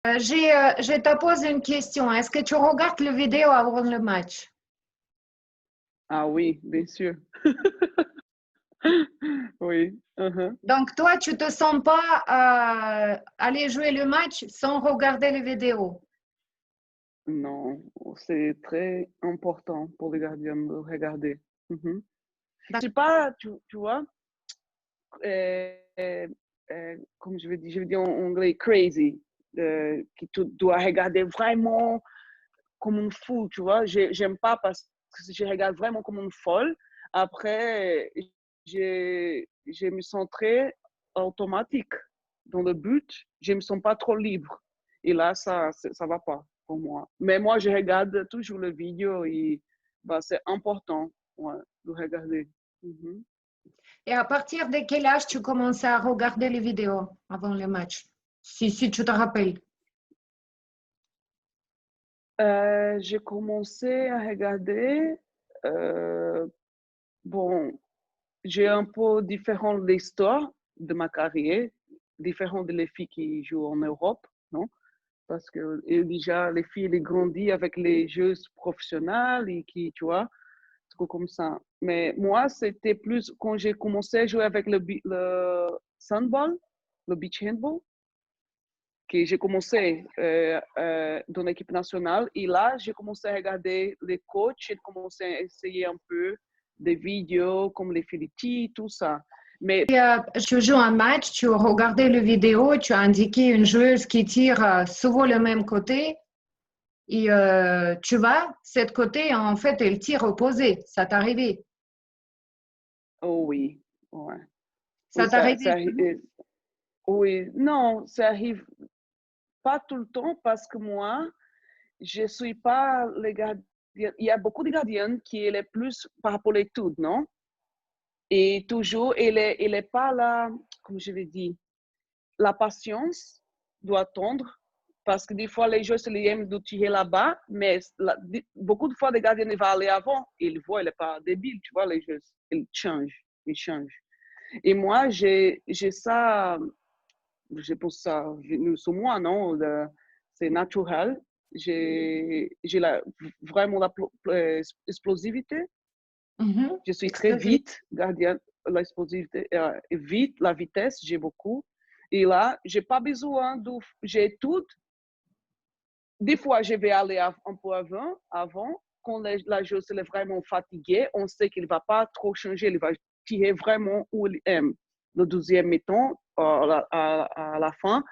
Je te pose une question. Est-ce que tu regardes le vidéo avant le match? Ah oui, bien sûr. Oui. Donc, toi, tu te sens pas aller jouer le match sans regarder les vidéos? Non, c'est très important pour les gardiens de regarder. Mhm. Je sais pas, tu vois, comme je vais dire en anglais, crazy, que tu dois regarder vraiment comme une fou, tu vois. J'aime pas parce que je regarde vraiment comme une folle. Après, je me sens très automatique dans le but. Je me sens pas trop libre. Et là, ça va pas pour moi. Mais moi, je regarde toujours le vidéo et bah, c'est important, ouais, de regarder. Mhm. Et à partir de quel âge tu commences à regarder les vidéos avant le match? Si tu te rappelles. J'ai commencé à regarder. euh, bon, j'ai un peu différent l'histoire de ma carrière, différent de les filles qui jouent en Europe, non? Parce que déjà, les filles, elles grandissent avec les jeux professionnels et qui, tu vois, trucs comme ça. Mais moi, c'était plus quand j'ai commencé à jouer avec le sandball, le beach handball, que j'ai commencé dans l'équipe nationale. Et là, j'ai commencé à regarder les coachs, j'ai commencé à essayer un peu des vidéos comme les Filiti, tout ça. Mais Tu joues un match, tu regardais le vidéo, tu as indiqué une joueuse qui tire souvent le même côté et tu vas, cette côté, en fait, elle tire opposé. Ça t'est arrivé? oh oui, ouais. Oui, Ça t'est arrivé? oui, non, ça arrive pas tout le temps parce que moi, je suis pas les gardiens. Il y a beaucoup de gardiens qui est plus par rapport à l'étude, non? Et toujours, il est pas là, comme je vais dire, la patience doit attendre parce que des fois les joueurs ils aiment de tirer là-bas, mais beaucoup de fois les gardiens vont aller avant, ils voient, il n'est pas débile, tu vois, les joueurs, ils changent. Et moi, j'ai ça, je pense ça sur moi, non? C'est naturel. J'ai vraiment l'explosivité. Mhm. Je suis très Explosif. vite, gardien, l'explosivité, vite, la vitesse, j'ai beaucoup. Et là, j'ai pas besoin de, j'ai tout. Des fois, je vais aller un peu avant quand la joueuse est vraiment fatiguée, on sait qu'il va pas trop changer, il va tirer vraiment où il aime. Le deuxième mi-temps, à la fin,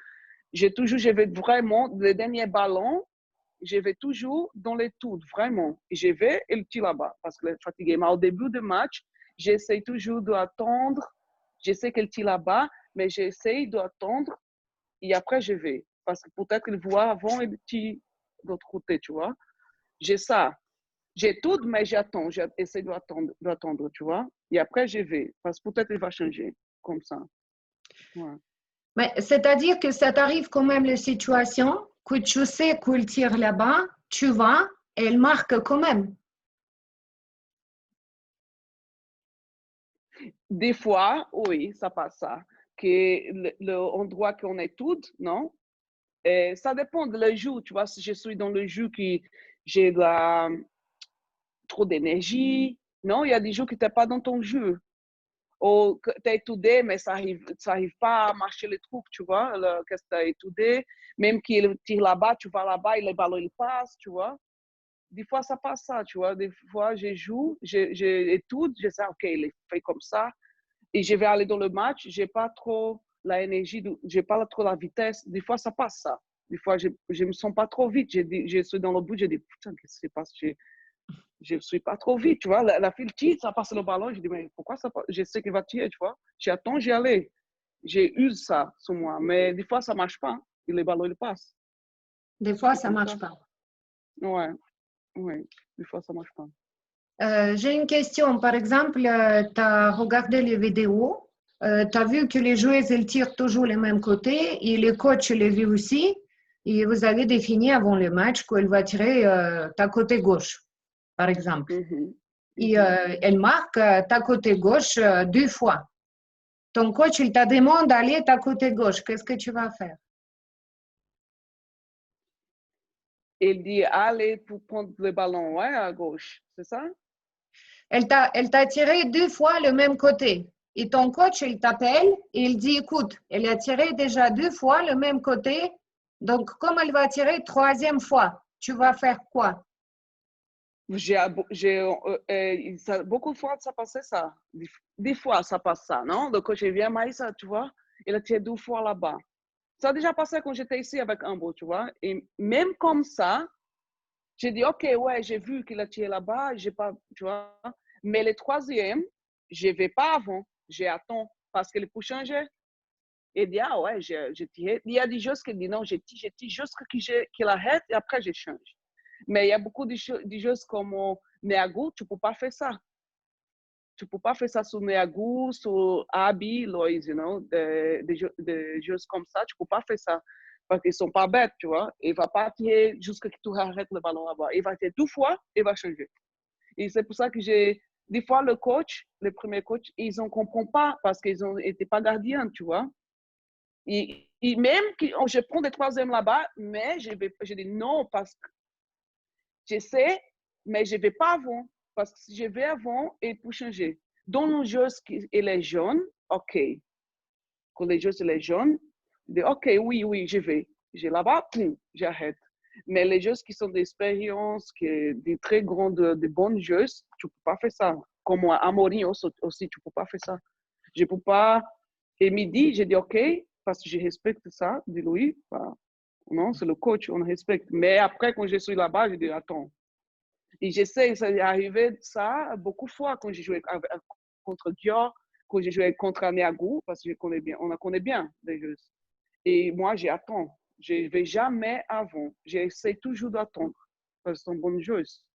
je vais vraiment, le dernier ballon, je vais toujours dans les tours, vraiment. Et je vais et le tire là-bas parce qu'il est fatigué. Mais au début du match, j'essaie toujours d'attendre. Je sais qu'il tire là-bas, mais j'essaie d'attendre et après je vais. Parce que peut-être qu'il voit avant et il tire de l'autre côté, tu vois. J'ai ça. J'ai tout, mais j'attends. J'essaie d'attendre, tu vois. Et après je vais. Parce que peut-être il va changer comme ça. Ouais. Mais c'est-à-dire que ça t'arrive quand même les situations que tu sais qu'il tire là-bas, tu vas, et elle marque quand même. Des fois, oui, ça passe ça. Que l'endroit qu'on étude, non? Et ça dépend de le jeu, tu vois. Si je suis dans le jeu qui j'ai trop d'énergie, non, il y a des jeux qui n'étaient pas dans ton jeu. Ou que tu as étudié, mais ça arrive pas à marcher les trucs, tu vois, qu'est-ce que tu as étudié. Même qu'il tire là-bas, tu vas là-bas et les ballons, ils passent, tu vois. Des fois, ça passe ça, tu vois. Des fois, je joue, j'étude, je sais, OK, il est fait comme ça. Et je vais aller dans le match, j'ai pas trop la énergie, j'ai pas trop la vitesse. Des fois, ça passe ça. Des fois, je me sens pas trop vite. Je suis dans le bout, je dis, putain, qu'est-ce qui se passe? Je suis pas trop vite, tu vois. La file tire, ça passe le ballon. Je dis, mais pourquoi ça passe? Je sais qu'il va tirer, tu vois. J'attends, j'y allais. J'ai eu ça sur moi. Mais des fois, ça marche pas. Et le ballon, il passe. Des fois, C'est ça comme marche ça. pas. Ouais, ouais. Des fois, ça marche pas. J'ai une question. Par exemple, tu as regardé les vidéos, tu as vu que les joueuses, elles tirent toujours le même côté et le coach l'a vu aussi. Et vous avez défini avant le match qu'elle va tirer ta côté gauche, par exemple. Mhm. Et Mhm. elle marque ta côté gauche 2 fois. Ton coach, il te demande d'aller ta côté gauche. Qu'est-ce que tu vas faire? Il dit, allez pour prendre le ballon, ouais, à gauche, c'est ça? Elle t'a tiré 2 fois le même côté. Et ton coach, il t'appelle et il dit, écoute, elle a tiré déjà 2 fois le même côté. Donc, comme elle va tirer 3e fois, tu vas faire quoi? Beaucoup de fois, ça passait ça. Des fois, ça passe ça, non? Le coach, il vient, Maïssa, tu vois, il a tiré 2 fois là-bas. Ça a déjà passé quand j'étais ici avec Ambo, tu vois. Et même comme ça, j'ai dit, OK, ouais, j'ai vu qu'il a tiré là-bas, j'ai pas, tu vois. Mais le 3e, je ne vais pas avant, j'attends parce qu'il peut changer. Il dit, ah ouais, j'ai tiré. Il y a des choses qui disent, non, j'ai tiré jusqu'à qu'il arrête et après, je change. Mais il y a beaucoup de choses comme Neagu, tu ne peux pas faire ça. Tu ne peux pas faire ça sur Neagu, sur Abi, Lois, you know, des choses comme ça, tu ne peux pas faire ça. Parce qu'ils ne sont pas bêtes, tu vois. Il ne va pas tirer jusqu'à ce que tu arrêtes le ballon là-bas. Il va tirer 2 fois, il va changer. Et c'est pour ça que des fois, le coach, le premier coach, ils ne comprennent pas parce qu'ils n'étaient pas gardiens, tu vois. Et même que je prends des 3e là-bas, mais je dis non parce que je sais, mais je ne vais pas avant. Parce que si je vais avant, il peut changer. Dans le jeu, il est jaune, OK. Quand le jeu, il est jaune, je dis OK, oui, je vais. Je là-bas, j'arrête. Mais les jeux qui sont d'expérience, des très grands, de bons jeux, tu ne peux pas faire ça. Comme à Amorim aussi, tu ne peux pas faire ça. Je ne peux pas. Et midi, j'ai dit OK, parce que je respecte ça, dit Louis. Bah, non, c'est le coach, on respecte. Mais après, quand je suis là-bas, je dis attends. Et j'essaie, ça est arrivé ça beaucoup de fois quand j'ai joué contre Dior, quand j'ai joué contre Neagu, parce que on la connaît bien les jeux. Et moi, j'attends. Je ne vais jamais avant. J'essaie toujours d'attendre parce que c'est une bonne joueuse.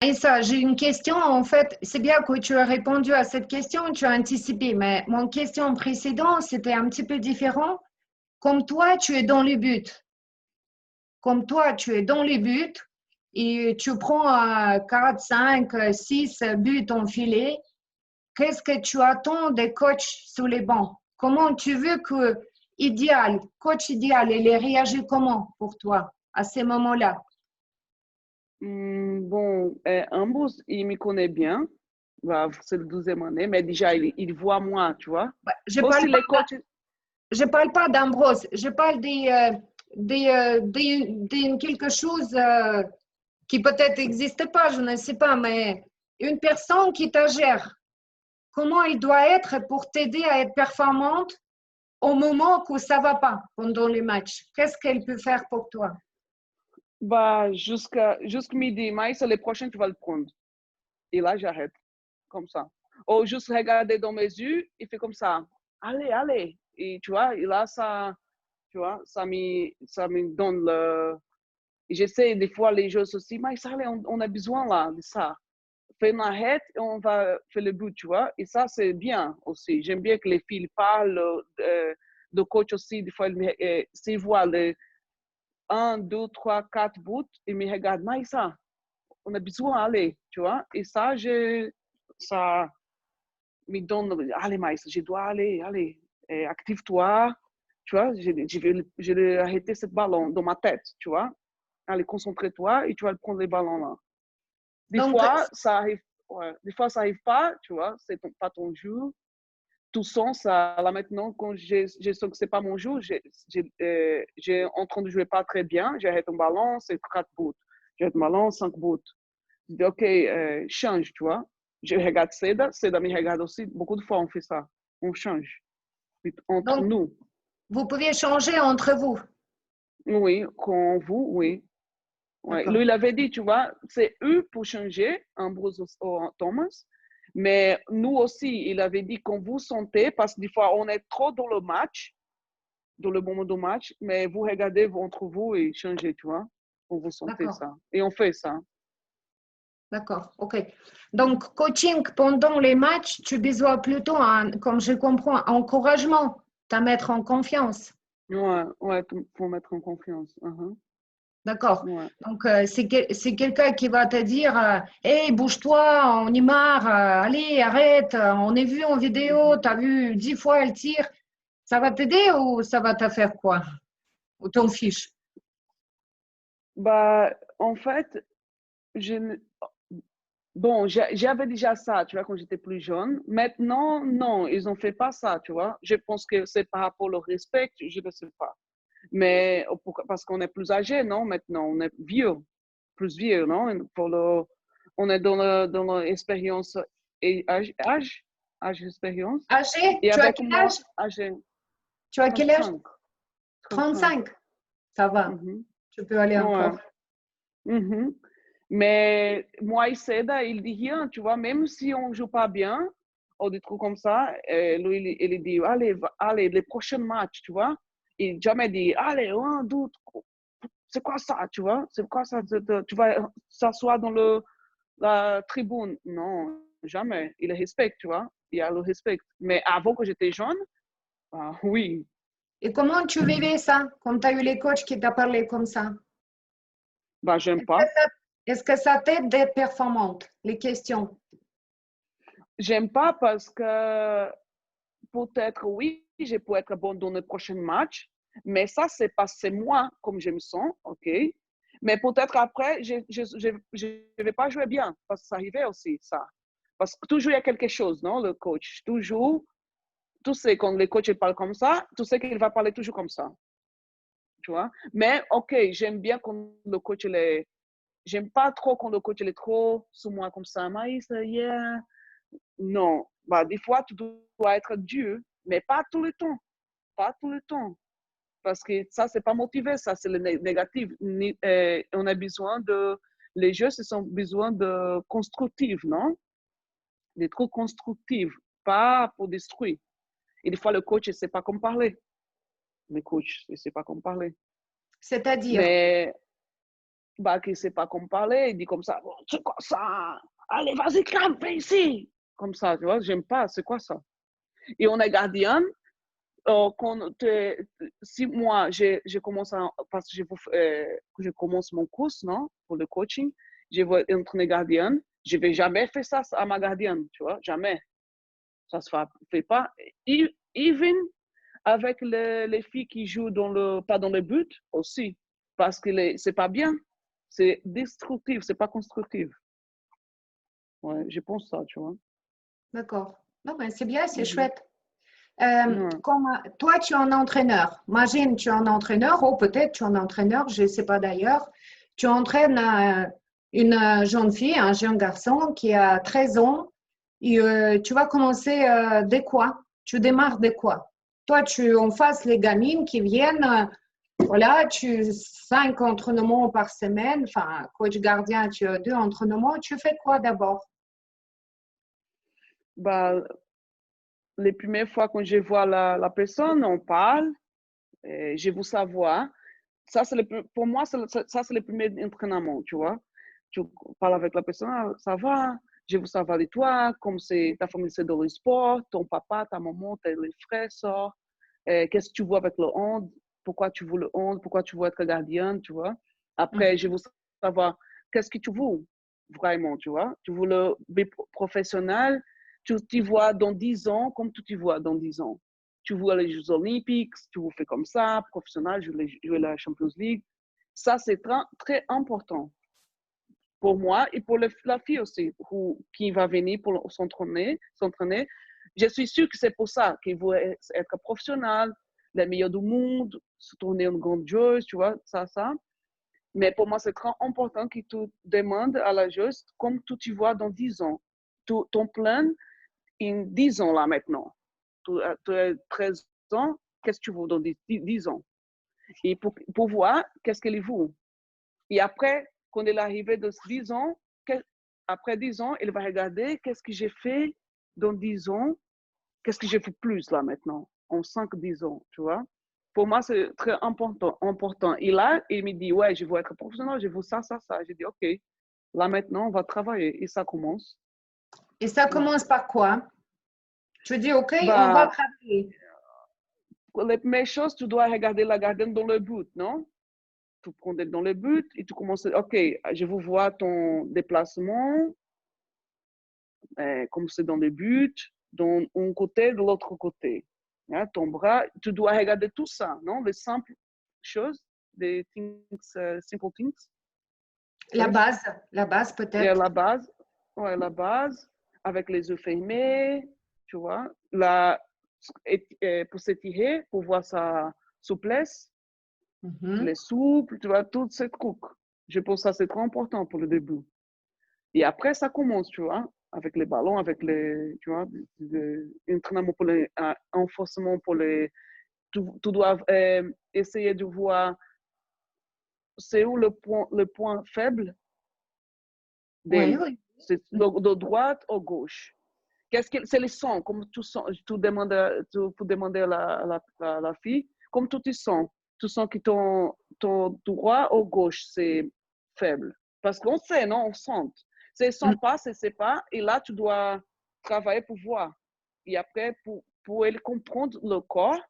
Et ça, j'ai une question. En fait, c'est bien que tu as répondu à cette question, tu as anticipé, mais mon question précédente, c'était un petit peu différent. Comme toi, tu es dans les buts. Comme toi, tu es dans les buts et tu prends 4, 5, 6 buts en filet. Qu'est-ce que tu attends des coachs sous les bancs? Comment tu veux que coach idéal, il réagit comment pour toi à ces moments-là? Bon, Ambos, il me connaît bien. Bah, c'est le 12e année, mais déjà, il voit moi, tu vois. Je Aussi, parle les coachs. je parle pas d'Ambrose, je parle de quelque chose qui peut-être n'existe pas, je ne sais pas, mais une personne qui te gère. Comment elle doit être pour t'aider à être performante au moment où ça ne va pas pendant les matchs? Qu'est-ce qu'elle peut faire pour toi? Bah, jusqu'à midi, mais c'est le prochain, tu vas le prendre. Et là, j'arrête. Comme ça. Ou juste regarder dans mes yeux et fait comme ça. Allez, allez. Et tu vois, et là, ça, tu vois, ça me donne le. J'essaie des fois les choses aussi, mais ça, on a besoin là de ça. Fait une arrête et on va faire le but, tu vois. Et ça, c'est bien aussi. J'aime bien que les filles parlent de coach aussi. Des fois, s'ils voient les 1, 2, 3, 4 buts, ils me regardent, mais ça, on a besoin d'aller, tu vois. Et ça, ça me donne, allez, mais je dois aller, allez, active-toi, tu vois. Je vais arrêter ce ballon dans ma tête, tu vois. Allez, concentre-toi et tu vas prendre les ballons là. Des Donc, fois, ça arrive, ouais. Des fois, ça arrive pas, tu vois, c'est pas ton jour. Tout sens, là maintenant, quand je sens que c'est pas mon jour, j'ai en train de jouer pas très bien, j'arrête un ballon, c'est 4 buts. J'arrête un ballon, 5 buts. Je dis, OK, change, tu vois. Je regarde Seda me regarde aussi. Beaucoup de fois, on fait ça. On change. Entre donc, nous. vous pouvez changer entre vous. Oui, quand vous, oui. Ouais. D'accord. Lui, il avait dit, tu vois, c'est eux pour changer, Ambrose Thomas. Mais nous aussi, il avait dit quand vous sentez, parce que des fois, on est trop dans le match, dans le moment du match, mais vous regardez entre vous et changez, tu vois, quand vous sentez D'accord. ça. Et on fait ça. D'accord. OK. Donc, coaching pendant les matchs, tu besoin plutôt, comme je comprends, encouragement, t'à mettre en confiance. Ouais, ouais, pour mettre en confiance. D'accord. Ouais. Donc, c'est quelqu'un qui va te dire hey, bouge-toi, on y marre, allez, arrête, on est vu en vidéo, tu as vu 10 fois elle tire. Ça va t'aider ou ça va te faire quoi? Ou t'en fiche? Bah, en fait, je ne- bon, j'avais déjà ça, tu vois, quand j'étais plus jeune. Maintenant, non, ils n'ont fait pas ça, tu vois. Je pense que c'est par rapport au respect, je ne sais pas. Mais parce qu'on est plus âgé, non, maintenant, on est vieux, plus vieux, non? On est dans l'expérience et âge d'expérience. Âgé, Et tu as avec quel moi, âge? âgé Tu as quel âge? 35, 35. 35. Ça va, Mhm. tu peux aller Ouais. encore. Mhm. Mais moi, il dit rien, tu vois, même si on ne joue pas bien, ou des trucs comme ça, lui, il dit, allez, allez, les prochains matchs, tu vois. Il jamais dit, allez, un, deux, c'est quoi ça, tu vois? C'est quoi ça? Tu vas s'asseoir dans la tribune. Non, jamais. Il respecte, tu vois. Il a le respect. Mais avant que j'étais jeune, ah, oui, Et comment tu vivais ça, quand tu as eu les coachs qui t'ont parlé comme ça? bah, j'aime Est-ce que pas. ça, est-ce que ça t'aide d'être performante, les questions? J'aime pas parce que peut-être, oui, je peux être bon dans le prochain match, mais ça, c'est parce que c'est moi, comme je me sens, OK? Mais peut-être après, je vais pas jouer bien, parce que ça arrivait aussi, ça. Parce que toujours, il y a quelque chose, non, le coach. Toujours, tu sais, quand le coach il parle comme ça, tu sais qu'il va parler toujours comme ça, tu vois? Mais, OK, j'aime bien quand le coach, il est... J'aime pas trop quand le coach, il est trop sur moi comme ça. Maïs, yeah. Non. Bah, des fois, tu dois être dur, mais pas tout le temps. Pas tout le temps. Parce que ça, c'est pas motivé, ça, c'est le négatif. On a besoin de. Les jeux, ce sont besoin de constructifs, non? Des trucs constructifs, pas pour détruire. Et des fois, le coach, il ne sait pas comment parler. Le coach, il ne sait pas comment parler. C'est-à-dire, Mais, bah, qu'il ne sait pas comment parler, il dit comme ça, oh, c'est quoi ça? Allez, vas-y, crame, fais ici. Comme ça, tu vois, j'aime pas, c'est quoi ça? Et on est gardien, quand si moi, je commence parce que je commence mon cours, non, pour le coaching, je vais entraîner gardienne, je vais jamais faire ça à ma gardienne, tu vois, jamais. Ça se fait pas. Even avec les filles qui jouent pas dans le but aussi, parce que c'est pas bien, c'est destructif, c'est pas constructif. Ouais, je pense ça, tu vois. d'accord. Non, mais c'est bien, c'est Mhm. chouette. Ouais. Toi, tu es un entraîneur. Imagine, tu es un entraîneur, ou peut-être tu es un entraîneur, je ne sais pas d'ailleurs. Tu entraînes une jeune fille, un jeune garçon qui a 13 ans, et tu vas commencer de quoi? Tu démarres de quoi? Toi, tu en face les gamines qui viennent, voilà, tu 5 entraînements par semaine, enfin, coach gardien, tu as 2 entraînements, tu fais quoi d'abord? Bah, les premières fois quand je vois la personne, on parle, je veux savoir. Ça, pour moi, ça, c'est le premier entraînement, tu vois. Tu parles avec la personne, ah, ça va, je veux savoir de toi, comme c'est ta famille, c'est dans le sport, ton papa, ta maman, tes frères, sœurs, qu'est-ce que tu vois avec le hand, pourquoi tu veux le hand, pourquoi tu veux être gardienne, tu vois. Après, je veux savoir qu'est-ce que tu veux vraiment, tu vois. Tu veux le professionnel, tu t'y vois dans 10 ans comme tu t'y vois dans 10 ans. Tu vois les Jeux Olympiques, tu veux faire comme ça, professionnel, jouer la Champions League. Ça, c'est très, très important pour moi et pour la fille aussi, qui va venir pour s'entraîner. Je suis sûre que c'est pour ça qu'il veut être professionnel, le meilleur du monde, se tourner une grande joueuse, tu vois, ça. Mais pour moi, c'est très important que tu demandes à la joueuse comme tu vois dans 10 ans. Ton plan en 10 ans là maintenant. Tu as 13 ans, qu'est-ce que tu veux dans 10 ans? Et pour voir qu'est-ce qu'elle veut. Et après, quand elle est arrivée de 10 ans, après 10 ans, elle va regarder qu'est-ce que j'ai fait dans 10 ans, qu'est-ce que j'ai fait plus là maintenant, en 5-10 ans, tu vois. Pour moi, c'est très important. Et là, il me dit, ouais, je veux être professionnel, je veux ça. J'ai dit, OK, là maintenant, on va travailler. Et ça commence. Et ça Ouais. commence par quoi? Tu dis, OK, on va Bah, travailler. les premières choses, tu dois regarder la gardienne dans le but, non? Tu prends dans le but et tu commences, OK, je veux voir ton déplacement, comme c'est dans le but, d'un côté, de l'autre côté. Hein, ton bras, tu dois regarder tout ça, non? Les simples choses des things, simple things. La base Et peut-être. la base, avec les yeux fermés, tu vois. Pour s'étirer, pour voir sa souplesse, les souples, tu vois, toutes ces trucs. Je pense que ça, c'est trop important pour le début. Et après, ça commence, tu vois, avec les ballons, avec les, tu vois, entraînement pour les, renforcement pour les, tu dois essayer de voir c'est où le point faible Oui, d'elle. oui. C'est de droite ou gauche. C'est les sons, comme tu demandes, pour demander à la fille, comme tu sens. Tu sens que ton droit ou gauche, c'est faible. Parce qu'on sait, non? On sent. C'est sent pas, c'est pas. Et là, tu dois travailler pour voir. Et après, pour elle comprendre le corps,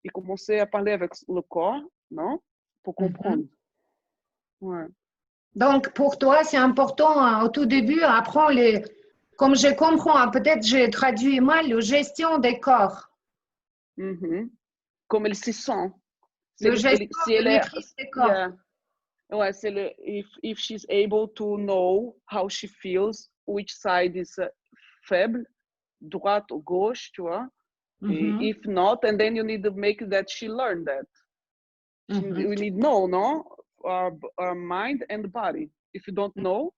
et commencer à parler avec le corps, non? Pour comprendre. Ouais. Donc, pour toi, c'est important au tout début, apprendre les, comme je comprends, peut-être j'ai traduit mal, la gestion des corps. Comme elle se sent. La gestion Si elle de est, maîtrise des corps. yeah. Ouais, c'est if she's able to know how she feels, which side is faible, droite ou gauche, tu vois. Et if not, and then you need to make that she learn that. We need know, no? Our mind and body. If you don't know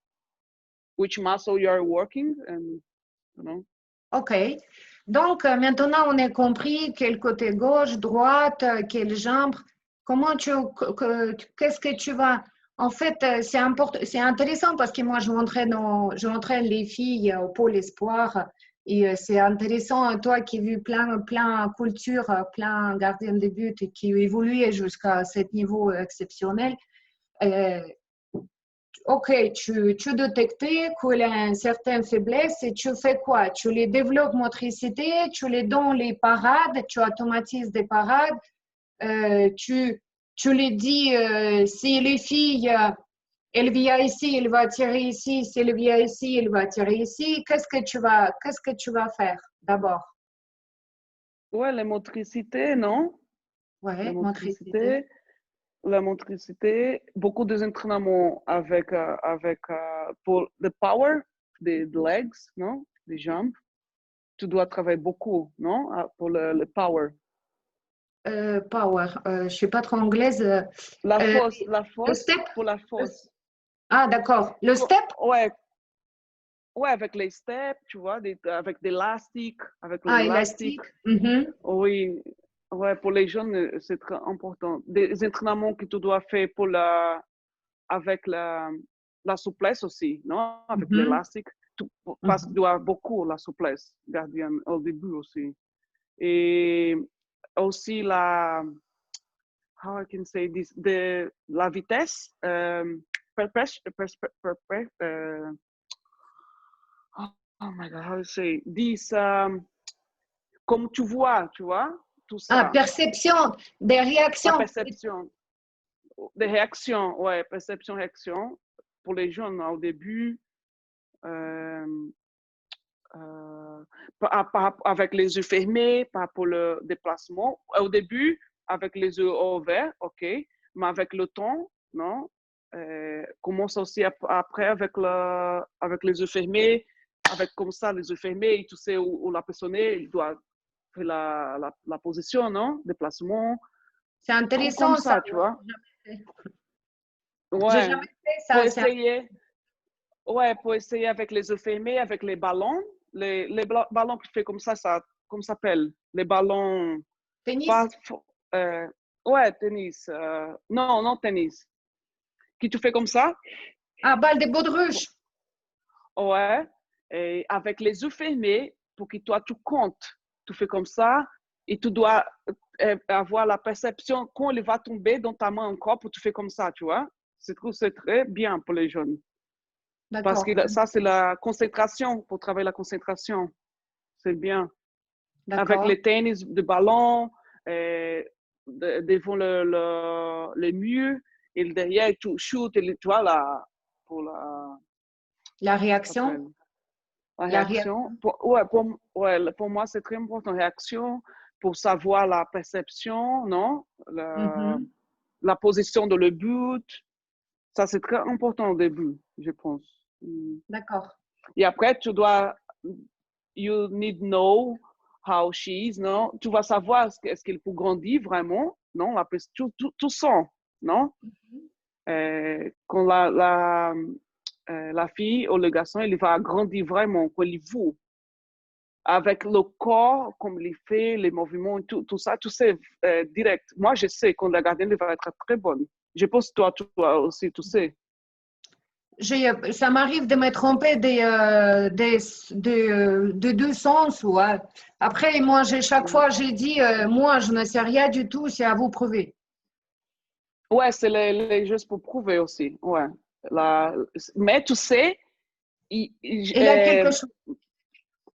which muscle you are working, and you know. OK. Donc, maintenant, on a compris quel côté gauche, droite, quelle jambe. Comment qu'est-ce que tu vas... En fait, c'est important, c'est intéressant parce que moi, j'entraîne les filles au pôle espoir et c'est intéressant, toi qui as vu plein culture, plein gardiens de but et qui évolué jusqu'à ce niveau exceptionnel. Euh, Ok, tu détectais qu'il a une certaine faiblesse et tu fais quoi? Tu les développes motricité, tu les donnes les parades, tu automatises des parades, tu les dis si les filles, elle vient ici, elle va tirer ici, si elle vient ici, elle va tirer ici. Qu'est-ce que tu vas faire d'abord? Ouais, la motricité, non? La Ouais, motricité. motricité. La motricité, beaucoup des entraînements avec pour le power des legs, non? Des jambes. Tu dois travailler beaucoup, non? Pour le power. Power, je ne suis pas trop anglaise. La Le force, step? pour la force. Ah, d'accord. Le step? Ouais, ouais, avec les steps, tu vois, avec des élastiques, avec Ah, l'élastique. élastique. Mhm. Oui, ouais, pour les jeunes, c'est très important. Des entraînements que tu dois faire avec la souplesse aussi, non? Avec Mhm. l'élastique, parce que Mhm. tu dois beaucoup la souplesse, gardien, au début aussi. Et aussi how I can say this, la vitesse, oh my God, how to say this, comme tu vois, tout Ah, ça, perception des la réactions. perception, des réactions, ouais, perception, réaction, pour les jeunes au début, euh, avec les yeux fermés, pas pour le déplacement. Au début, avec les yeux ouverts, ok, mais avec le temps, non, commence aussi après avec les yeux fermés, avec comme ça les yeux fermés, et tu sais où la personne est, il doit faire la position, non, déplacement, C'est comme intéressant ça. ça, tu vois. J'ai Ouais, jamais fait pour ça. essayer. Ouais, pour essayer avec les yeux fermés, avec les ballons. Ballons que tu fais comme ça comment ça s'appelle? Les ballons, pas, Tennis? euh, ouais, tennis. Non, non tennis. Qui tu fais comme ça? Ah, balle de baudruche. Ouais. Et avec les yeux fermés, pour que toi, tu comptes. Tu fais comme ça et tu dois avoir la perception quand il va tomber dans ta main encore, pour tu fais comme ça, tu vois? C'est très bien pour les jeunes. Parce D'accord. que ça, c'est la concentration, pour travailler la concentration. C'est bien. Avec D'accord. les tennis de ballon, devant le mur, et derrière, tu shoot, et tu vois, pour La réaction. la La réaction. réaction. Pour moi, c'est très important, réaction, pour savoir la perception, non? Mhm. la position de le but. Ça, c'est très important au début, je pense. D'accord. Et après, you need to know how she is, non? Tu vas savoir est-ce qu'elle peut grandir vraiment, non? Tu sens, non? Quand la fille ou le garçon, il va grandir vraiment, quand il veut. Avec le corps, comme il fait, les mouvements, tout ça, tu sais direct. Moi, je sais quand la gardienne va être très bonne. Je pense que toi aussi, tu sais. Ça m'arrive de me tromper de deux sens. Ouais. Après, moi, chaque fois, j'ai dit, moi, je ne sais rien du tout, c'est à vous prouver. Ouais, c'est les juste pour prouver aussi. Ouais. Mais tu sais, Il y a quelque chose.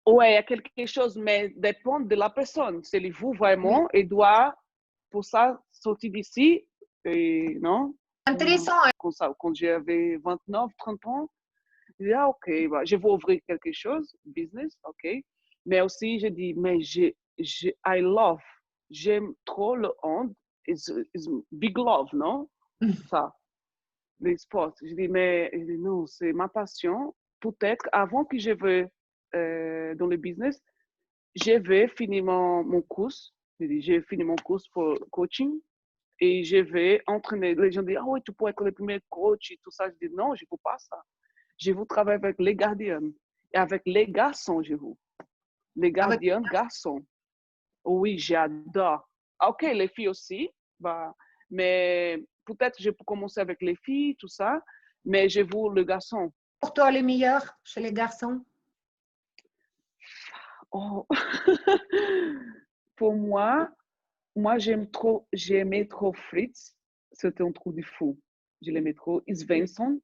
ouais, il y a quelque chose, mais dépend de la personne. C'est vous Oui. vraiment, il doit, pour ça, sortir d'ici, et non? Intéressant. Hein. Quand j'avais 29, 30 ans, je dis, ah, ok, bah, je vais ouvrir quelque chose, business, ok. Mais aussi, je dis, mais j'aime trop le hand, it's big love, non? Ça, les sports. Je dis, mais je dis, non, c'est ma passion. Peut-être avant que je veux dans le business, je vais finir mon cours. J'ai fini mon cours pour coaching et je vais entraîner. Les gens disent, ah oui, tu peux être le premier coach et tout ça. Je dis, non, je ne peux pas ça. Je veux travailler avec les gardiens et avec les garçons, je veux. Les gardiens garçons. Oui, j'adore. Ok, les filles aussi, bah, mais peut-être je peux commencer avec les filles, tout ça, mais je veux le garçon. Pour toi, le meilleur chez les garçons? Oh. Pour moi j'aimais trop Fritz. C'était un trou de fou. Je l'aimais trop. Svensson,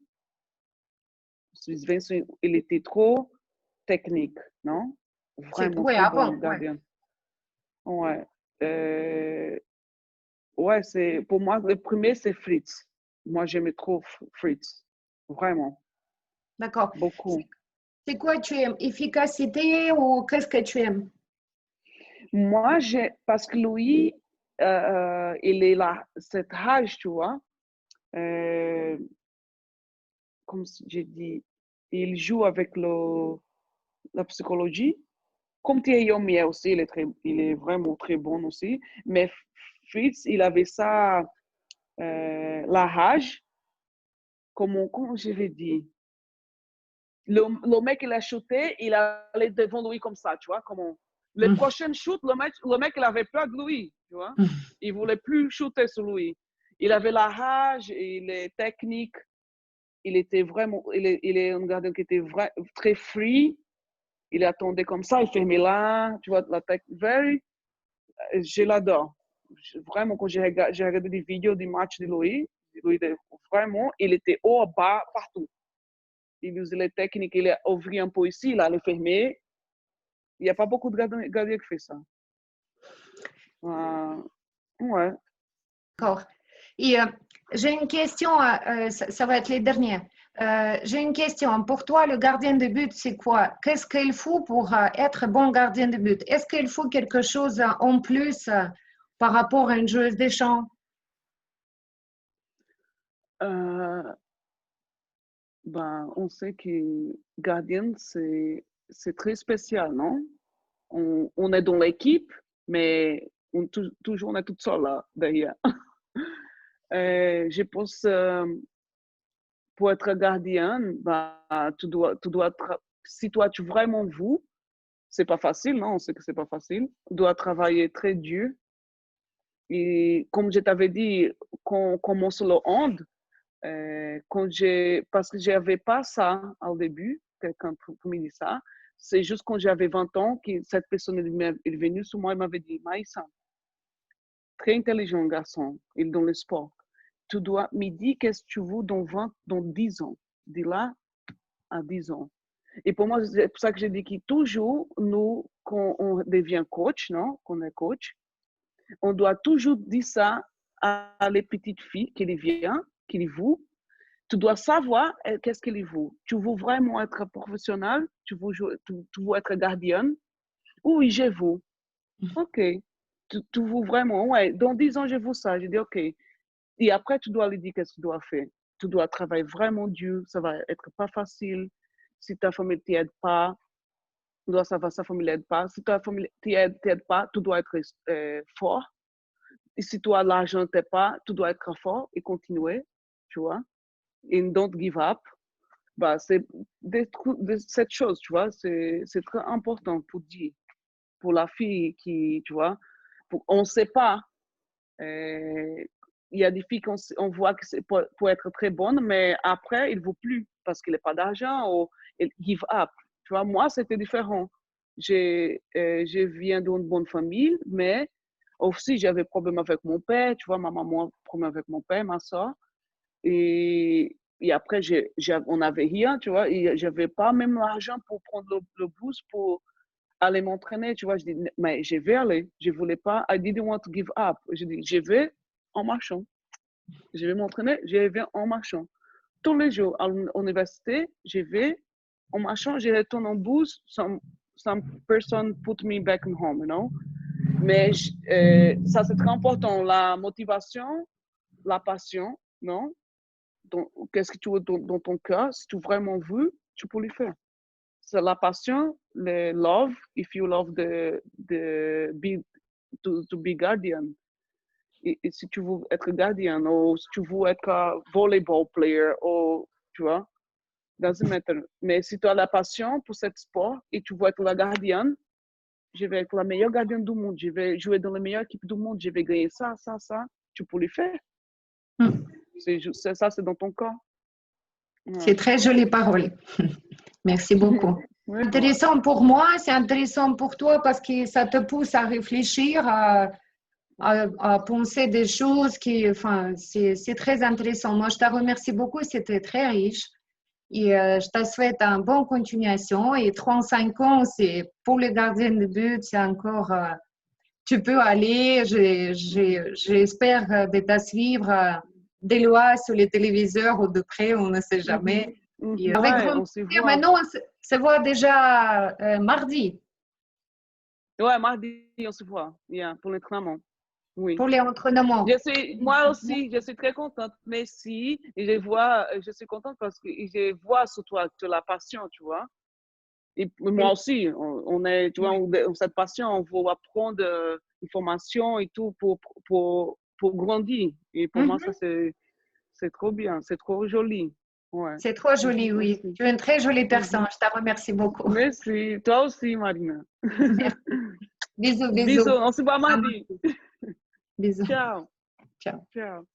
il était trop technique, non? Vraiment Oui, trop avant. bon Ouais. gardien. Ouais. Ouais, pour moi, le premier, c'est Fritz. Moi, j'aimais trop Fritz. Vraiment. D'accord. Beaucoup. C'est quoi tu aimes? Efficacité ou qu'est-ce que tu aimes? Moi, parce que lui, il est là, cet âge, tu vois, euh, comme j'ai dit, il joue avec la psychologie. Comme Thierry Omier aussi, il est vraiment très bon aussi. Mais Fritz, il avait ça, la rage, comment je vais dire, le mec, il a shooté, il allait devant lui comme ça, tu vois, comment. Le prochain shoot, le mec, il avait peur de lui, tu vois. Il voulait plus shooter sur lui. Il avait la rage, il est technique, il était vraiment, il est un gardien qui était très free. Il attendait comme ça, il fermait là, tu vois, la tech, je l'adore. Vraiment, quand j'ai regardé des vidéos du match de lui, vraiment, il était haut, bas, partout. Il usait les techniques, il a ouvert un peu ici, il allait fermer. Il n'y a pas beaucoup de gardiens qui font ça. Ouais. D'accord. Et j'ai une question, ça va être les dernières. J'ai une question. Pour toi, le gardien de but, c'est quoi? Qu'est-ce qu'il faut pour être bon gardien de but? Est-ce qu'il faut quelque chose en plus par rapport à une joueuse des champs? On sait que gardien, c'est très spécial, non? On est dans l'équipe, mais toujours on est toute seule là, derrière. Je pense, pour être gardien, tu dois si toi tu vraiment veux, c'est pas facile, non? On sait que c'est pas facile. Tu dois travailler très dur. Et comme je t'avais dit, quand on commence le hand, parce que j'avais pas ça au début, quelqu'un pour me dire ça, c'est juste quand j'avais 20 ans que cette personne est venue sur moi et m'avait dit, Maïssa, très intelligent garçon, il est dans le sport. Tu dois me dire qu'est-ce que tu veux dans 10 ans. De là à 10 ans. Et pour moi, c'est pour ça que j'ai dit que toujours, nous, quand on devient coach, non, quand on est coach, on doit toujours dire ça à les petites filles qui viennent, qui vous. Tu dois savoir qu'est-ce qu'il veut. Tu veux vraiment être professionnel, tu veux être gardienne. Oui, je veux. OK. Tu veux vraiment, ouais, dans 10 ans, je veux ça. Je dis OK. Et après, tu dois lui dire qu'est-ce que tu dois faire. Tu dois travailler vraiment dur, ça va être pas facile. Si ta famille ne t'aide pas, tu dois savoir sa famille l'aide pas. Si ta famille t'aide pas, tu dois être fort. Et si toi, l'argent ne t'aide pas, tu dois être fort et continuer, tu vois. Et don't give up. Bah, c'est cette chose, tu vois, c'est très important pour dire, pour la fille qui, tu vois, on ne sait pas. Il y a des filles qu'on voit que c'est pour être très bonne, mais après, il ne vaut plus parce qu'il n'a pas d'argent ou il give up. Tu vois, moi, c'était différent. Je viens d'une bonne famille, mais aussi, j'avais problème avec mon père, tu vois, ma maman, problème avec mon père, ma soeur. Et après, on n'avait rien, tu vois, et je n'avais pas même l'argent pour prendre le bus pour aller m'entraîner, tu vois. Je dis, mais je vais aller. Je ne voulais pas, I didn't want to give up. Je dis, je vais en marchant. Je vais m'entraîner, je vais en marchant. Tous les jours à l'université, je vais en marchant, je retourne en bus, some person put me back home, you know. Mais ça, c'est très important. La motivation, la passion, non? Qu'est-ce que tu veux dans ton cœur? Si tu vraiment veux, tu peux le faire. C'est la passion, le love, if you love to be guardian. Et si tu veux être gardien, ou si tu veux être volleyball player, ou, tu vois, doesn't matter. Mais si tu as la passion pour ce sport et tu veux être la gardienne, je vais être la meilleure gardienne du monde, je vais jouer dans la meilleure équipe du monde, je vais gagner ça, tu peux le faire. Ça, c'est dans ton corps. Ouais. C'est très jolie parole. Merci beaucoup. Ouais. Intéressant pour moi, c'est intéressant pour toi parce que ça te pousse à réfléchir, à penser des choses qui, enfin, c'est très intéressant. Moi, je te remercie beaucoup, c'était très riche. Et je te souhaite une bonne continuation. Et 35 ans, c'est pour les gardiens de but, c'est encore, tu peux aller. J'espère de te suivre de loin sur les téléviseurs ou de près, on ne sait jamais. Et avec grand plaisir. Maintenant, on se voit déjà mardi. Ouais, mardi, on se voit, pour l'entraînement. Oui. Pour les entraînements. Moi aussi, je suis très contente. Merci. Et je suis contente parce que je vois sur toi que tu as la passion, tu vois. Et moi aussi, on est, tu vois, cette passion, on veut apprendre l'information et tout pour grandir. Et pour moi, ça, c'est trop bien, c'est trop joli. Ouais. C'est trop joli, oui. Merci. Tu es une très jolie personne. Je te remercie beaucoup. Merci. Toi aussi, Marina. Bisous, bisous. Bisous. On se voit mardi. Bisous. Ciao. Ciao. Ciao.